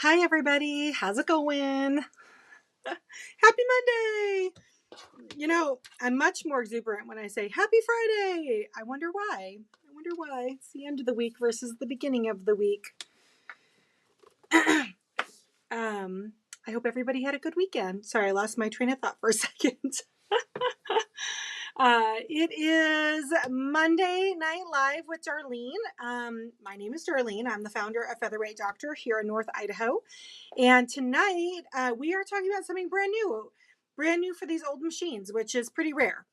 Hi, everybody. How's it going? Happy Monday. I'm much more exuberant when I say Happy Friday. I wonder why. It's the end of the week versus the beginning of the week. I hope everybody had a good weekend. Sorry, I lost my train of thought for a second. It is Monday Night Live with Darlene. My name is Darlene. I'm the founder of Featherweight Doctor here in North Idaho. And tonight we are talking about something brand new for these old machines, which is pretty rare.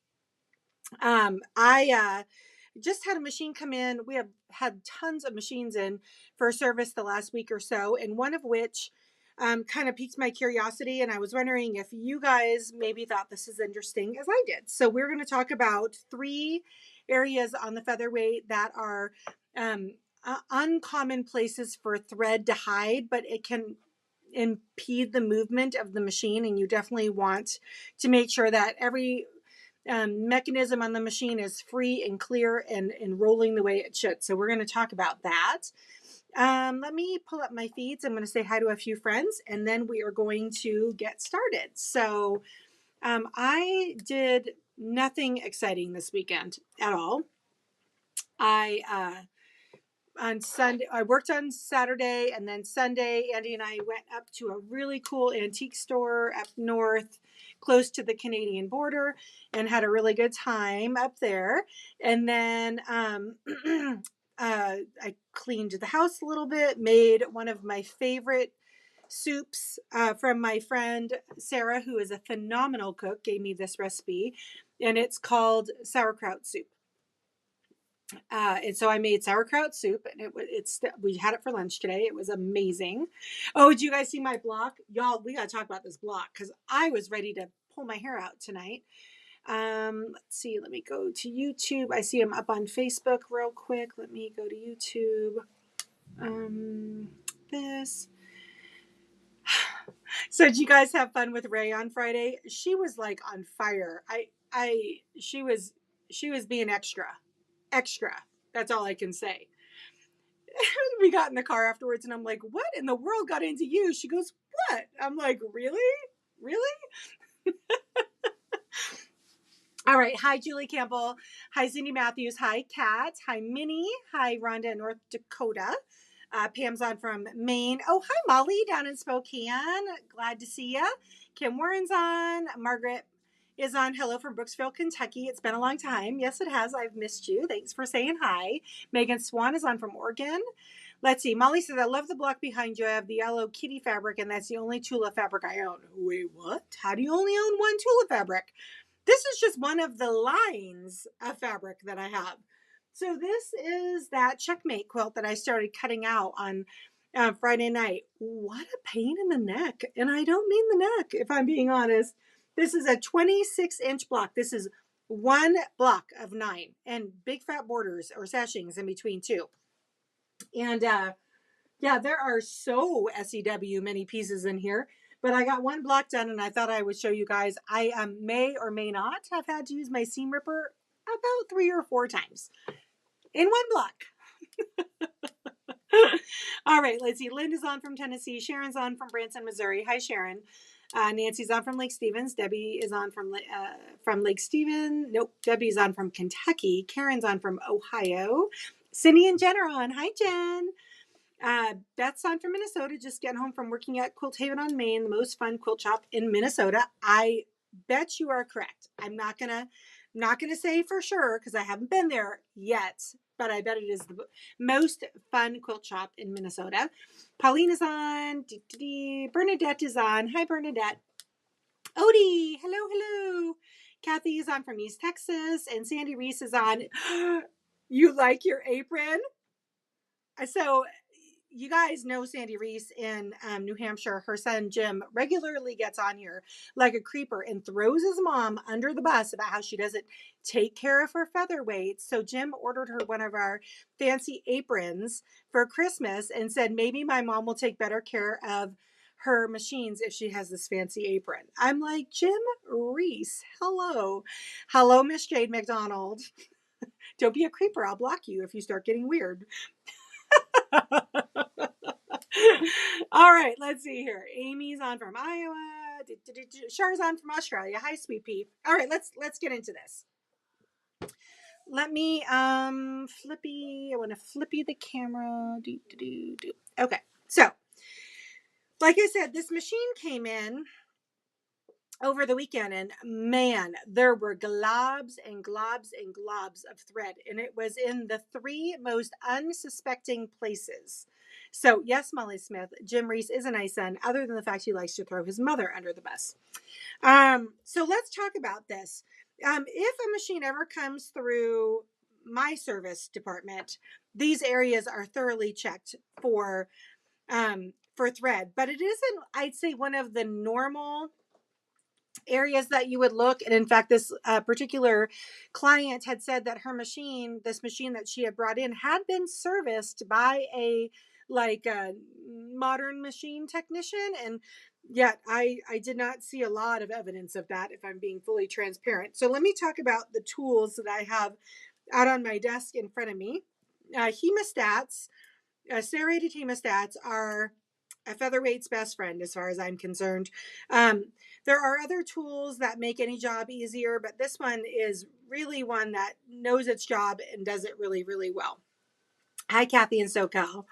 I just had a machine come in. We have had tons of machines in for service the last week or so, and one of which kind of piqued my curiosity. And I was wondering if you guys maybe thought this is interesting as I did. So we're going to talk about 3 areas on the featherweight that are uncommon places for thread to hide, but it can impede the movement of the machine. And you definitely want to make sure that every mechanism on the machine is free and clear and rolling the way it should. So we're going to talk about that. Let me pull up my feeds. I'm going to say hi to a few friends, and then we are going to get started. So I did nothing exciting this weekend at all. On Sunday, I worked on Saturday, and then Sunday, Andy and I went up to a really cool antique store up north, close to the Canadian border, and had a really good time up there. And then I cleaned the house a little bit, made one of my favorite soups from my friend Sarah, who is a phenomenal cook, gave me this recipe, and it's called sauerkraut soup. And so I made sauerkraut soup, and we had it for lunch today. It was amazing. Oh, did you guys see my block? Y'all, we got to talk about this block because I was ready to pull my hair out tonight. Let's see. Let me go to YouTube. I see them up on Facebook real quick. Let me go to YouTube. This. So did you guys have fun with Ray on Friday? She was like on fire. She was being extra. That's all I can say. We got in the car afterwards, and I'm like, what in the world got into you? She goes, what? I'm like, really? All right. Hi, Julie Campbell. Hi, Cindy Matthews. Hi, Kat. Hi, Minnie. Hi, Rhonda in North Dakota. Pam's on from Maine. Oh, hi, Molly down in Spokane. Glad to see you. Kim Warren's on. Margaret is on. Hello from Brooksville, Kentucky. It's been a long time. Yes, it has. I've missed you. Thanks for saying hi. Megan Swan is on from Oregon. Let's see. Molly says, I love the block behind you. I have the yellow kitty fabric, and that's the only Tula fabric I own. Wait, what? How do you only own one Tula fabric? This is just one of the lines of fabric that I have. So this is that checkmate quilt that I started cutting out on Friday night. What a pain in the neck. And I don't mean the neck, if I'm being honest. This is a 26-inch block. This is one block of 9 and big fat borders or sashings in between too. And yeah, there are so SEW many pieces in here. But I got one block done, and I thought I would show you guys. I may or may not have had to use my seam ripper about 3 or 4 times in one block. All right, let's see. Linda's on from Tennessee. Sharon's on from Branson, Missouri. Hi, Sharon. Nancy's on from Lake Stevens. Debbie is on from Lake Stevens. Nope, Debbie's on from Kentucky. Karen's on from Ohio. Cindy and Jen are on. Hi, Jen. Beth's on from Minnesota, just getting home from working at Quilt Haven on Main, the most fun quilt shop in Minnesota. I bet you are correct. I'm not gonna say for sure because I haven't been there yet, but I bet it is the most fun quilt shop in Minnesota. Pauline is on. Bernadette is on. Hi, Bernadette. Odie, hello. Kathy is on from East Texas, and Sandy Reese is on. You like your apron? So you guys know Sandy Reese in New Hampshire. Her son Jim regularly gets on here like a creeper and throws his mom under the bus about how she doesn't take care of her featherweights. So Jim ordered her one of our fancy aprons for Christmas and said maybe my mom will take better care of her machines if she has this fancy apron. I'm like, Jim Reese, hello, Miss Jade McDonald. Don't be a creeper. I'll block you if you start getting weird. All right, let's see here. Amy's on from Iowa. Char's on from Australia. Hi, sweet pea. All right, let's get into this. Let me flippy. I want to flippy the camera. Okay, so like I said, this machine came in over the weekend, and man, there were globs and globs and globs of thread, and it was in the three most unsuspecting places. So yes, Molly Smith, Jim Reese is a nice son, other than the fact he likes to throw his mother under the bus. So let's talk about this. If a machine ever comes through my service department, these areas are thoroughly checked for thread, but it isn't, I'd say, one of the normal areas that you would look. And in fact, this particular client had said that her machine, this machine that she had brought in, had been serviced by a modern machine technician, and yet I did not see a lot of evidence of that, if I'm being fully transparent. So let me talk about the tools that I have out on my desk in front of me. Hemostats, serrated hemostats are a featherweight's best friend as far as I'm concerned. There are other tools that make any job easier, but this one is really one that knows its job and does it really, really well. Hi, Kathy in SoCal.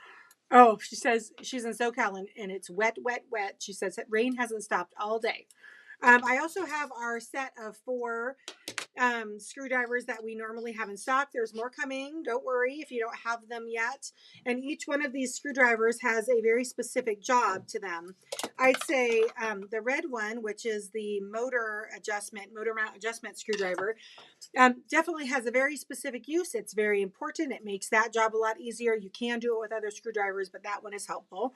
Oh, she says she's in SoCal and it's wet, wet, wet. She says that rain hasn't stopped all day. I also have our set of 4 screwdrivers that we normally have in stock. There's more coming. Don't worry if you don't have them yet. And each one of these screwdrivers has a very specific job to them. I'd say the red one, which is the motor mount adjustment screwdriver, definitely has a very specific use. It's very important. It makes that job a lot easier. You can do it with other screwdrivers, but that one is helpful.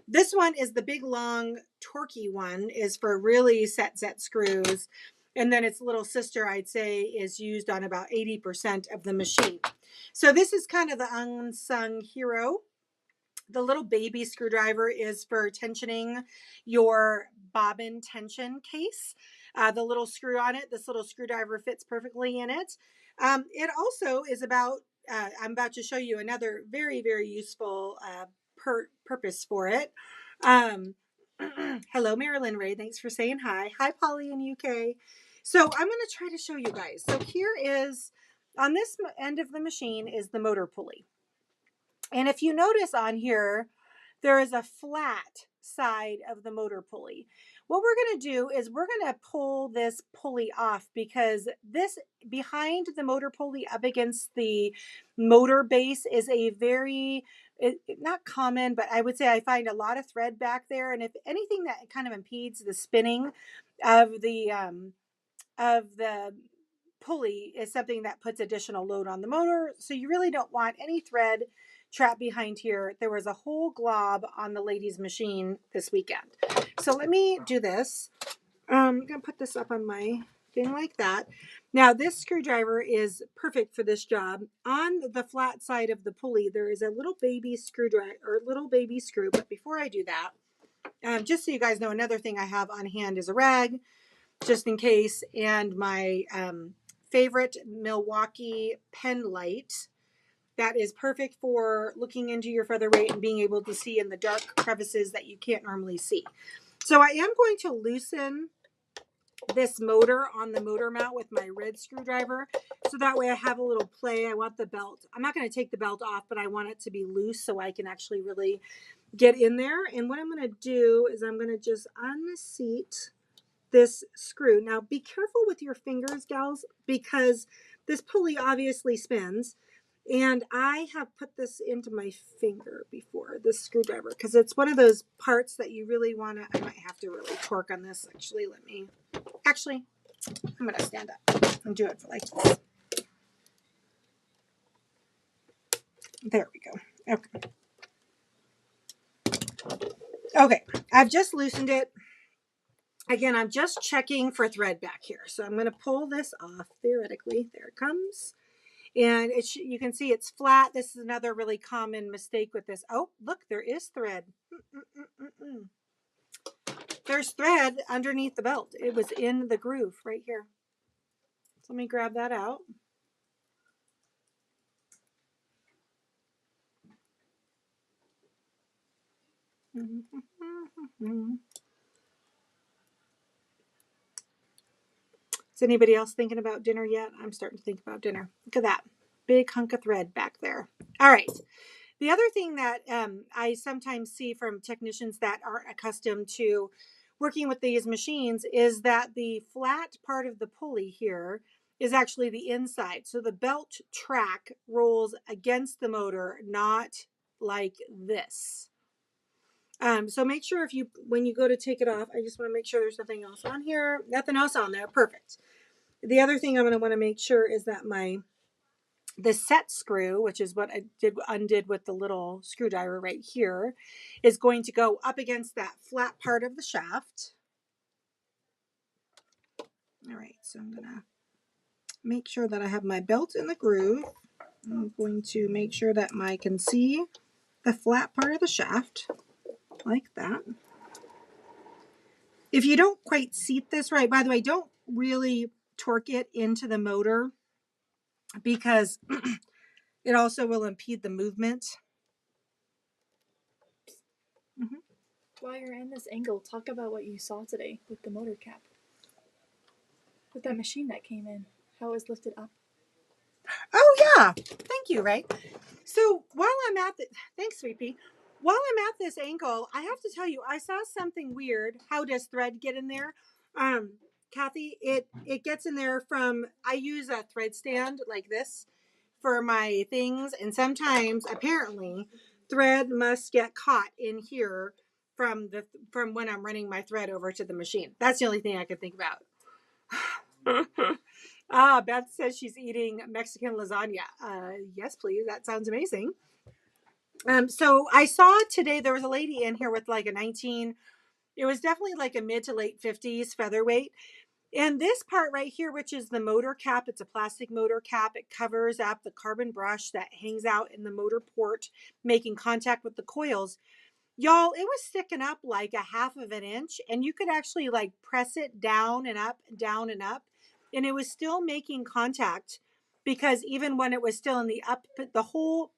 This one is the big, long, torquey one, is for really set screws. And then its little sister, I'd say, is used on about 80% of the machine. So this is kind of the unsung hero. The little baby screwdriver is for tensioning your bobbin tension case. The little screw on it, this little screwdriver fits perfectly in it. It also is about, I'm about to show you another very, very useful purpose for it. Hello, Marilyn Ray. Thanks for saying hi. Hi, Polly in UK. So I'm going to try to show you guys. So here is, on this end of the machine is the motor pulley. And if you notice on here, there is a flat side of the motor pulley. What we're going to do is we're going to pull this pulley off, because this, behind the motor pulley up against the motor base, is a very, not common, but I would say I find a lot of thread back there. And if anything that kind of impedes the spinning of the pulley is something that puts additional load on the motor. So you really don't want any thread trapped behind here. There was a whole glob on the lady's machine this weekend. So let me do this. I'm going to put this up on my thing like that. Now this screwdriver is perfect for this job. On the flat side of the pulley, there is a little baby screwdriver, or little baby screw. But before I do that, just so you guys know, another thing I have on hand is a rag, just in case, and my favorite Milwaukee pen light that is perfect for looking into your featherweight and being able to see in the dark crevices that you can't normally see. So I am going to loosen this motor on the motor mount with my red screwdriver, so that way I have a little play. I want the belt, I'm not going to take the belt off, but I want it to be loose so I can actually really get in there. And what I'm going to do is I'm going to just unseat this screw. Now be careful with your fingers, gals, because this pulley obviously spins, and I have put this into my finger before, this screwdriver, because it's one of those parts that you really want to, I might have to really torque on this. Actually, I'm going to stand up and do it for like this. There we go. Okay, I've just loosened it. Again, I'm just checking for thread back here. So I'm going to pull this off, theoretically. There it comes. And you can see it's flat. This is another really common mistake with this. Oh, look, there is thread. There's thread underneath the belt. It was in the groove right here. So let me grab that out. Is anybody else thinking about dinner yet? I'm starting to think about dinner. Look at that big hunk of thread back there. All right. The other thing that I sometimes see from technicians that aren't accustomed to working with these machines is that the flat part of the pulley here is actually the inside. So the belt track rolls against the motor, not like this. So make sure when you go to take it off, I just want to make sure there's nothing else on here. Nothing else on there. Perfect. The other thing I'm going to want to make sure is that the set screw, which is what I undid with the little screwdriver right here, is going to go up against that flat part of the shaft. All right, so I'm going to make sure that I have my belt in the groove. I'm going to make sure that I can see the flat part of the shaft like that. If you don't quite seat this right, by the way, don't really torque it into the motor because it also will impede the movement. Mm-hmm. While you're in this angle, talk about what you saw today with the motor cap. With that machine that came in, how it was lifted up. Oh, yeah. Thank you, Ray. So while I'm at thanks, Sweet Pea. While I'm at this angle, I have to tell you, I saw something weird. How does thread get in there? Kathy, it gets in there from, I use a thread stand like this for my things. And sometimes, apparently, thread must get caught in here from when I'm running my thread over to the machine. That's the only thing I could think about. Beth says she's eating Mexican lasagna. Yes, please. That sounds amazing. So I saw today there was a lady in here with like it was definitely like a mid to late 50s featherweight. And this part right here, which is the motor cap, it's a plastic motor cap. It covers up the carbon brush that hangs out in the motor port, making contact with the coils. Y'all, it was sticking up like a half of an inch, and you could actually like press it down and up, down and up, and it was still making contact because even when it was still in the up, the whole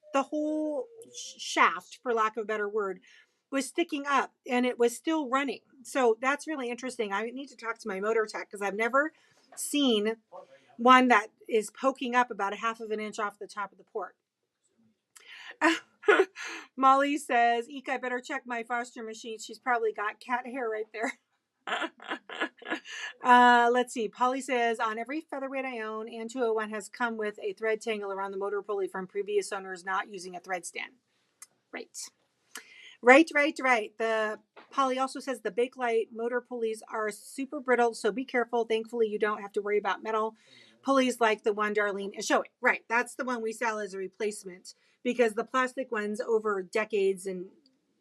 shaft, for lack of a better word, was sticking up and it was still running. So that's really interesting. I need to talk to my motor tech because I've never seen one that is poking up about a half of an inch off the top of the port. Molly says, Eek, I better check my Foster machine. She's probably got cat hair right there. Let's see. Polly says, on every featherweight I own, and 201 has come with a thread tangle around the motor pulley from previous owners not using a thread stand. Right. The Polly also says the Bakelite motor pulleys are super brittle, so be careful. Thankfully, you don't have to worry about metal pulleys like the one Darlene is showing. Right. That's the one we sell as a replacement because the plastic ones over decades and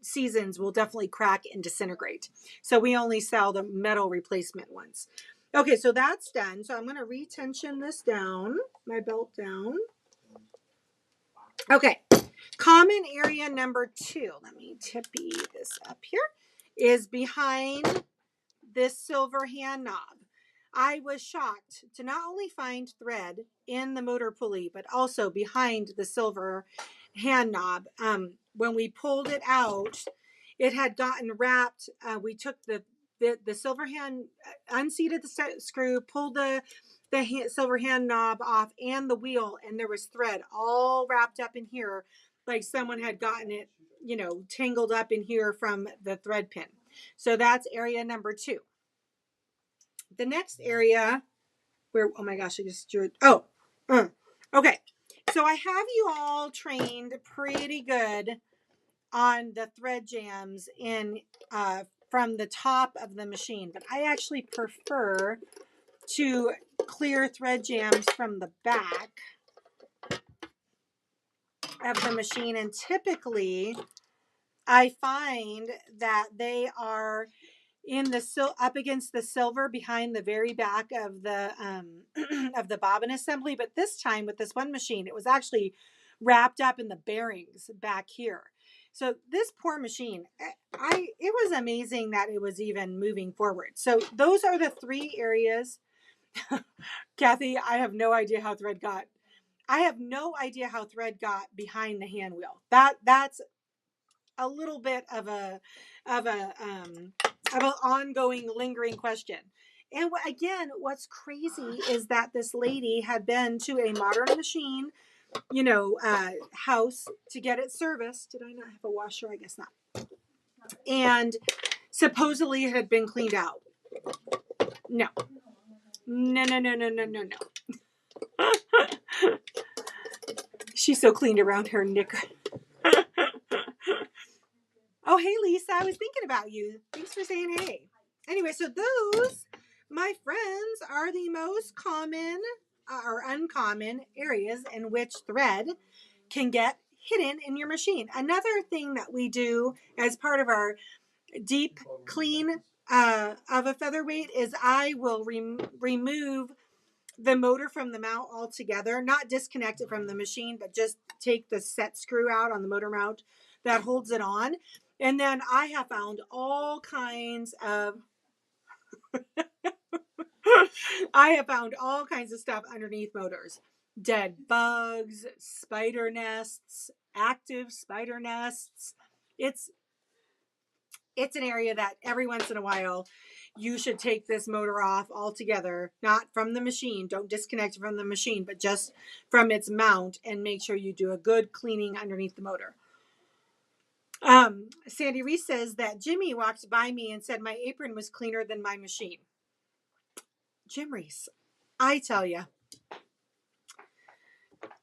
seasons will definitely crack and disintegrate. So we only sell the metal replacement ones. Okay, so that's done. So I'm going to retension this down, my belt down. Okay. Common area number 2, let me tippy this up here, is behind this silver hand knob. I was shocked to not only find thread in the motor pulley, but also behind the silver hand knob. When we pulled it out, it had gotten wrapped. We took the silver hand, unseated the screw, pulled the silver hand knob off and the wheel, and there was thread all wrapped up in here like someone had gotten it, tangled up in here from the thread pin. So that's area number 2. The next area where, oh my gosh, I just drew it. Okay. So I have you all trained pretty good on the thread jams from the top of the machine, but I actually prefer to clear thread jams from the back of the machine, and typically I find that they are in the up against the silver behind the very back of the of the bobbin assembly. But this time with this one machine, it was actually wrapped up in the bearings back here. So this poor machine, it was amazing that it was even moving forward. So those are the 3 areas. Kathy, I have no idea how thread got behind the hand wheel. That's a little bit of of a of an ongoing, lingering question. And again, what's crazy is that this lady had been to a modern machine, house to get it serviced. Did I not have a washer? I guess not. And supposedly it had been cleaned out. No. No, no, no, no, no, no, no. She's so clean around her knicker. Oh, hey, Lisa. I was thinking about you. Thanks for saying hey. Anyway, so those, my friends, are the most common or uncommon areas in which thread can get hidden in your machine. Another thing that we do as part of our deep clean of a featherweight is I will remove the motor from the mount altogether, not disconnect it from the machine, but just take the set screw out on the motor mount that holds it on. And then I have found all kinds of stuff underneath motors. Dead bugs, spider nests, active spider nests. It's an area that every once in a while you should take this motor off altogether, not from the machine. Don't disconnect it from the machine, but just from its mount, and make sure you do a good cleaning underneath the motor. Sandy Reese says that Jimmy walked by me and said my apron was cleaner than my machine. Jim Reese, I tell you,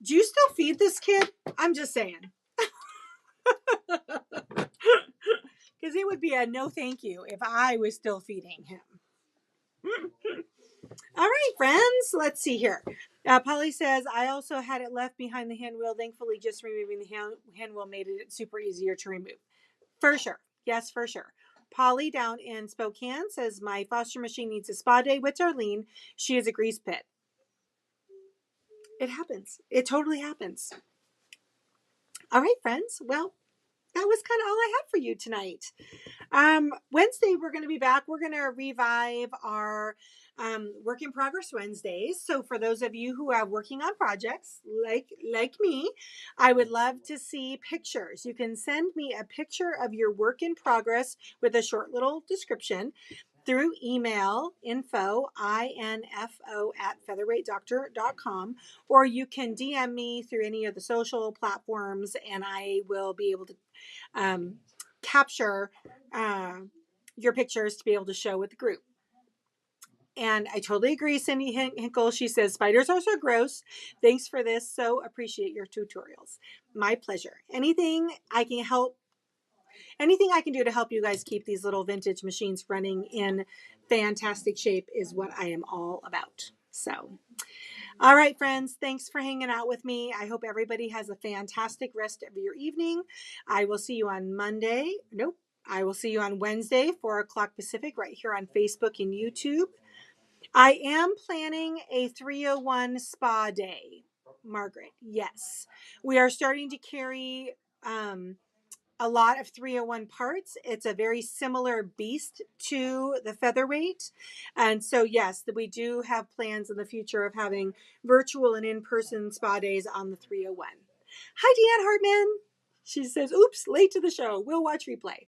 do you still feed this kid? I'm just saying. Because it would be a no thank you if I was still feeding him. All right, friends, let's see here. Polly says, I also had it left behind the hand wheel. Thankfully, just removing the hand wheel made it super easier to remove. For sure. Yes, for sure. Polly down in Spokane says, my foster machine needs a spa day with Darlene. She is a grease pit. It happens. It totally happens. All right, friends. Well, that was kind of all I have for you tonight. Wednesday, we're going to be back. We're going to revive our work in progress Wednesdays. So for those of you who are working on projects like me, I would love to see pictures. You can send me a picture of your work in progress with a short little description through email, info @featherweightdoctor.com, or you can DM me through any of the social platforms, and I will be able to capture your pictures to be able to show with the group. And I totally agree, Cindy Hinkle. She says, spiders are so gross. Thanks for this. So appreciate your tutorials. My pleasure. Anything I can do to help you guys keep these little vintage machines running in fantastic shape is what I am all about. So, all right, friends, thanks for hanging out with me. I hope everybody has a fantastic rest of your evening. I will see you on Monday. Nope. I will see you on Wednesday, 4 o'clock Pacific, right here on Facebook and YouTube. I am planning a 301 spa day, Margaret. Yes. We are starting to carry a lot of 301 parts. It's a very similar beast to the featherweight. And so, yes, we do have plans in the future of having virtual and in-person spa days on the 301. Hi, Deanne Hartman. She says, oops, late to the show. We'll watch replay.